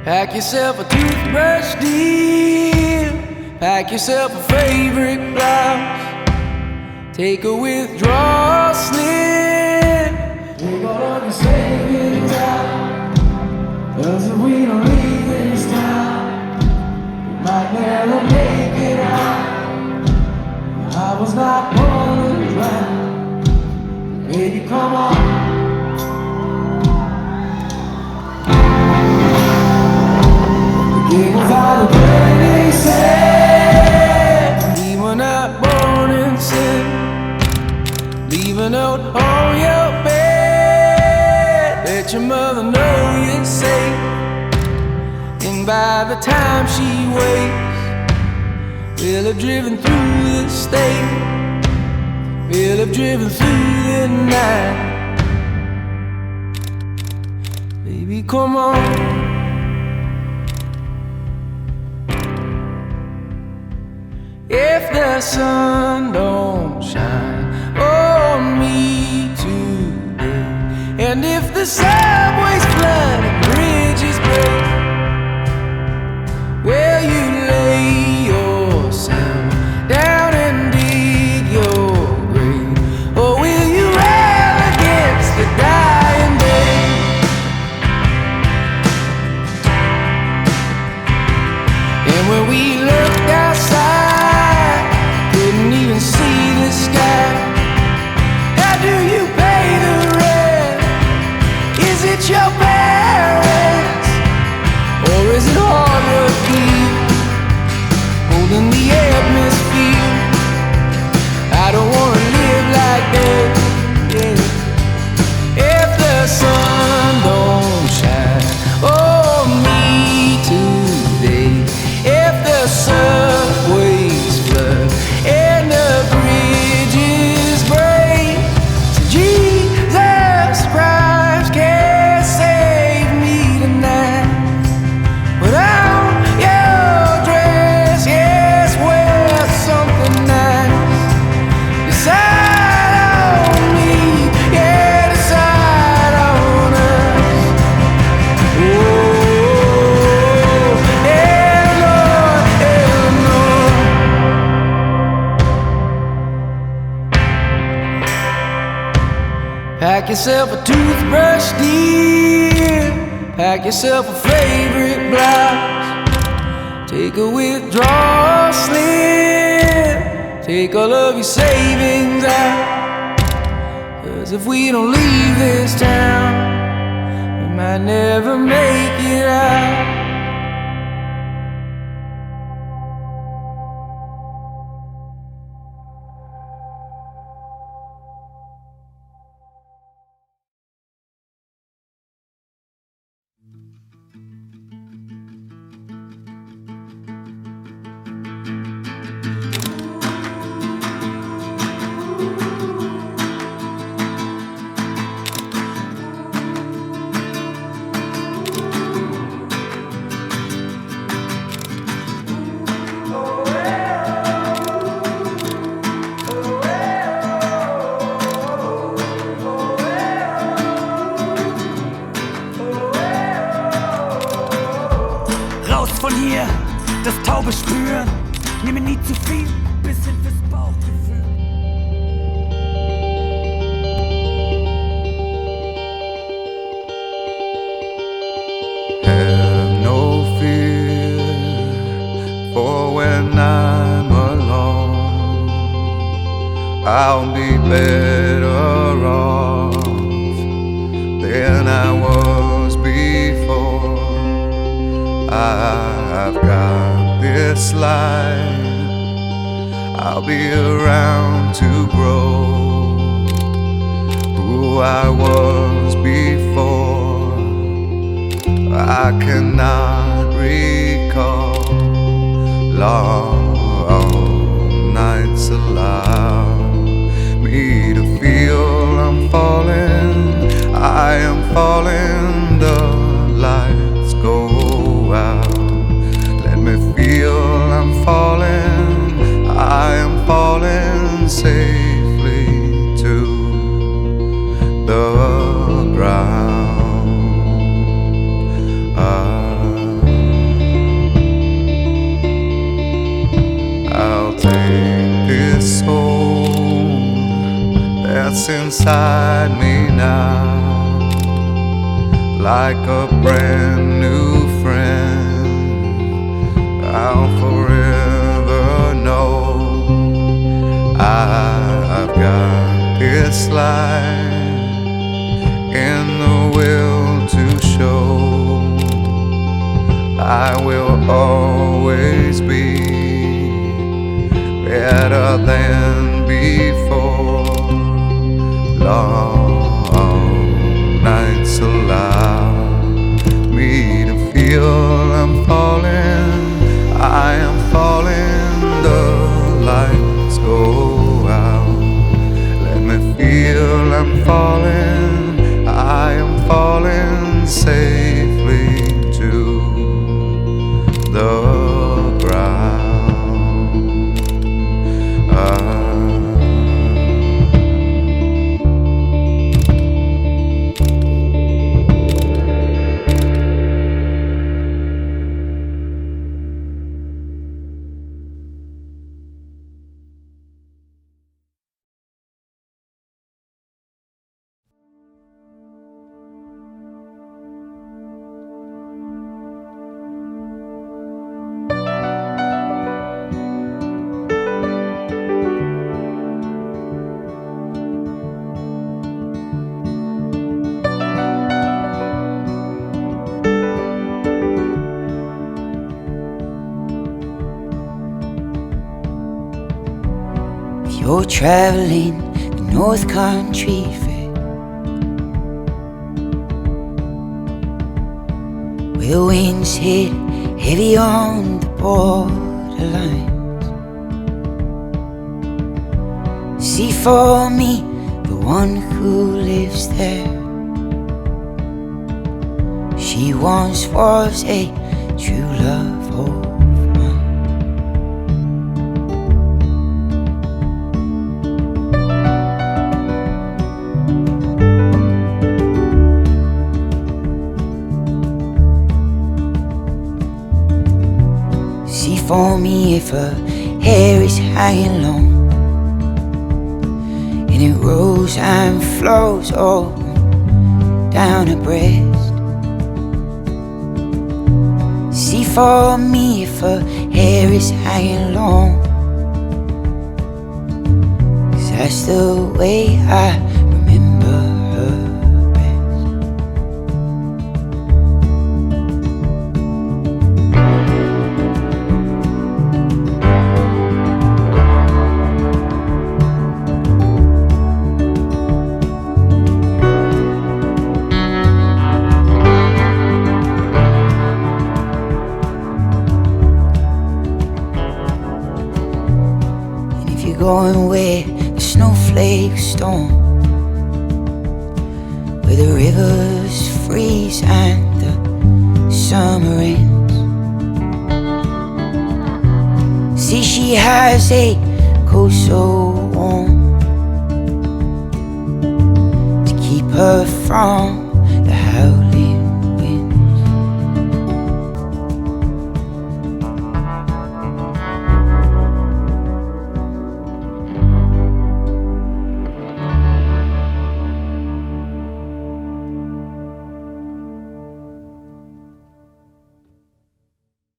Pack yourself a toothbrush, dear. Pack yourself a favorite blouse. Take a withdrawal slip. Take all of your savings out, 'cause if we don't leave this town, we might never make it out. I was not born to drown. Baby, come on. It was all the burning sand. We were not born in sin. Leave a note on your bed. Let your mother know you're safe. And by the time she wakes, we'll have driven through the state. We'll have driven through the night. Baby, come on. If the sun don't shine on me today, and if the subways flood and bridges break, will you lay yourself down and dig your grave, or will you rail against the dying day? And when we looked outside, couldn't even see the sky. How do you pay the rent? Is it your parents, or is it hard work here, holding the atmosphere? I don't wanna live like that, yeah. If the sun don't shine on me today, if the subways flood and the bridges break, so Jesus Christ can't save me tonight. Put on your dress, yes, wear something nice. Decide on me, yeah, decide on us. Oh, Eleanor, Eleanor. Pack yourself a toothbrush, dear. Pack yourself a favorite blouse. Take a withdrawal slip. Take all of your savings out, 'cause if we don't leave this town, we might never make it out. Raus von hier, das taube Spüren. Nehme nie zu viel, bisschen fürs Bauchgefühl. Have no fear for when I'm alone. I'll be better off than I was before. I've got this life, I'll be around to grow who I was before. I cannot recall long nights allow me to feel I'm falling. I am falling, the lights go out. Let me feel I'm falling. I am falling safely to the ground. beside me now, like a brand new friend. I'll forever know I've got this life in the will to show. I will always be better than before. Long nights allow me to feel I'm falling. I am falling, the lights go out. Let me feel I'm falling. I am falling safely to the ground. You're traveling the North Country Fair, where winds hit heavy on the borderlines. See for me the one who lives there. She once was a true love of mine. See for me if her hair is hanging long and it rolls and flows all down her breast. See for me if her hair is hanging long, 'cause that's the way I remember her best. Going where the snowflakes storm, where the rivers freeze and the summer ends. See, she has a coat so warm to keep her from